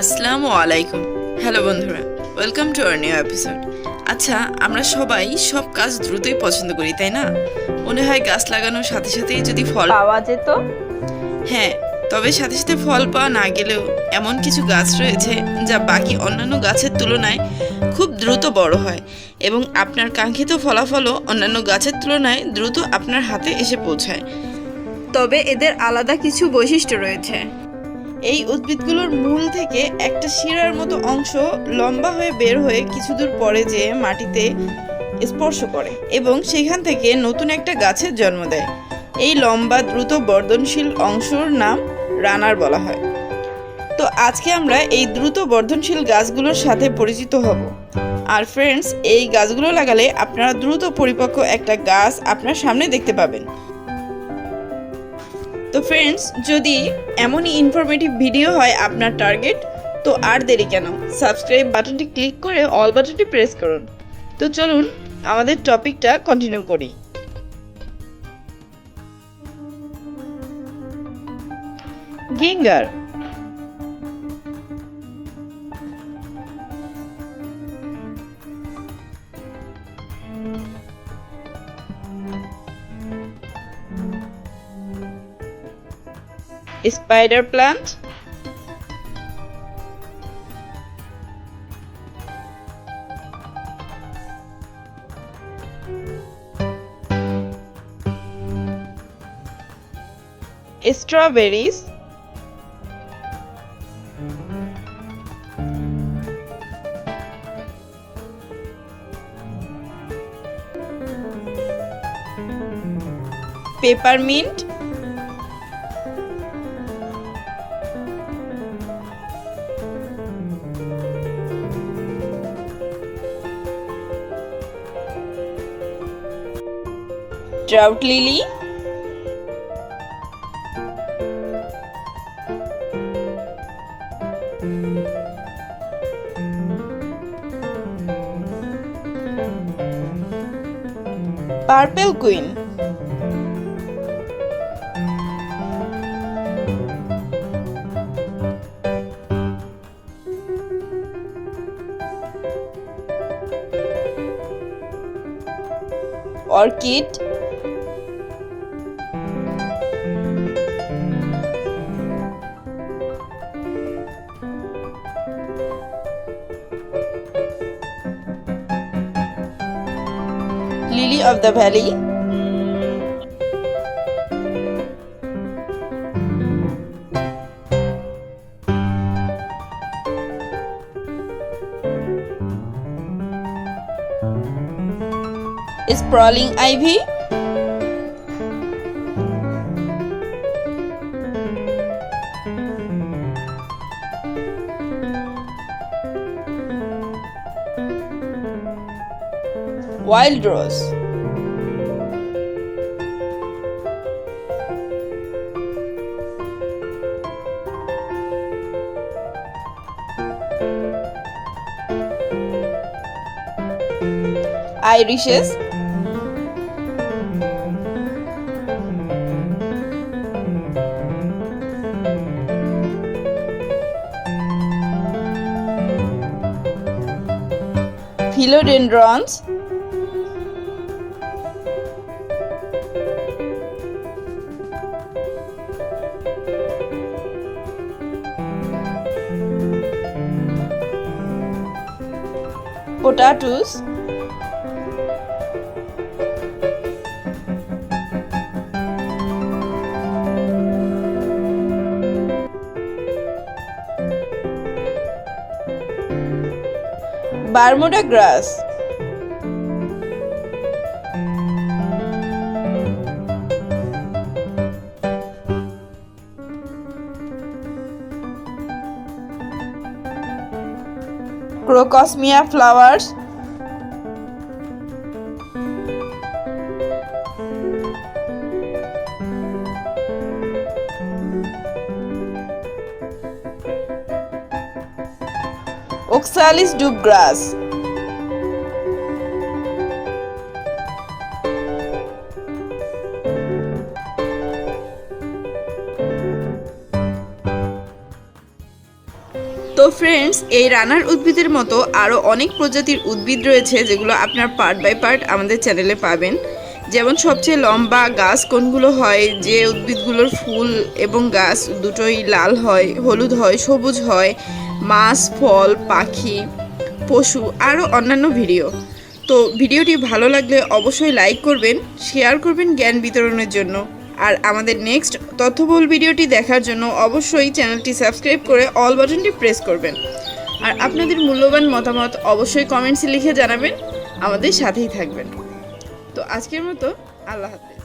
আসসালামু আলাইকুম। হ্যালো বন্ধুরা, welcome to our new episode. আচ্ছা, আমরা সবাই সব কাজ দ্রুতই পছন্দ করি, তাই না? মনে হয় গাছ লাগানোর সাথে সাথেই যদি ফল পাওয়া যেত। হ্যাঁ, তবে সাথে সাথে ফল পাওয়া না গেলেও এমন কিছু গাছ রয়েছে যা বাকি অন্যান্য গাছের তুলনায় খুব দ্রুত বড় হয় এবং আপনার কাঙ্ক্ষিত ফলাফলও অন্যান্য গাছের তুলনায় দ্রুত আপনার হাতে এসে পৌঁছায়। তবে এদের আলাদা কিছু বৈশিষ্ট্য রয়েছে। এই উদ্ভিদগুলোর মূল থেকে একটা শিরার মতো অংশ লম্বা হয়ে বের হয়ে কিছু দূর পরে যেয়ে মাটিতে স্পর্শ করে এবং সেখান থেকে নতুন একটা গাছের জন্ম দেয়। এই লম্বা দ্রুত বর্ধনশীল অংশর নাম রানার বলা হয়। তো আজকে আমরা এই দ্রুত বর্ধনশীল গাছগুলোর সাথে পরিচিত হব। আর ফ্রেন্ডস, এই গাছগুলো লাগালে আপনারা দ্রুত পরিপক্ক একটা গাছ আপনার সামনে দেখতে পাবেন। তো ফ্রেন্ডস, যদি এমনই ইনফরমেটিভ ভিডিও হয় আপনার টার্গেট, তো আর দেরি কেন, সাবস্ক্রাইব বাটনটি ক্লিক করে অল বাটনটি প্রেস করুন। তো চলুন আমাদের টপিকটা কন্টিনিউ করি। গিঙ্গার spider plant, strawberries, peppermint, drought lily, purple queen, orchid, lily of the valley, sprawling ivy, wild rose, irises, philodendrons, potatoes, Bermuda grass, Crocosmia flowers, Oxalis dubgrass, তো তো ফ্রেন্ডস, এই রানার উদ্ভিদের মতো আরও অনেক প্রজাতির উদ্ভিদ রয়েছে যেগুলো আপনার পার্ট বাই পার্ট আমাদের চ্যানেলে পাবেন। যেমন সবচেয়ে লম্বা গাছ কোনগুলো হয়, যে উদ্ভিদগুলোর ফুল এবং গাছ দুটোই লাল হয়, হলুদ হয়, সবুজ হয়, মাছ, ফল, পাখি, পশু, আরও অন্যান্য ভিডিও। তো ভিডিওটি ভালো লাগলে অবশ্যই লাইক করবেন, শেয়ার করবেন জ্ঞান বিতরণের জন্য। আর আমাদের নেক্সট তথ্যবহুল ভিডিওটি দেখার জন্য অবশ্যই চ্যানেলটি সাবস্ক্রাইব করে অল বাটনটি প্রেস করবেন। আর আপনাদের মূল্যবান মতামত অবশ্যই কমেন্টসে লিখে জানাবেন, আমাদের সাথেই থাকবেন। তো আজকের মতো আল্লাহ হাফেজ।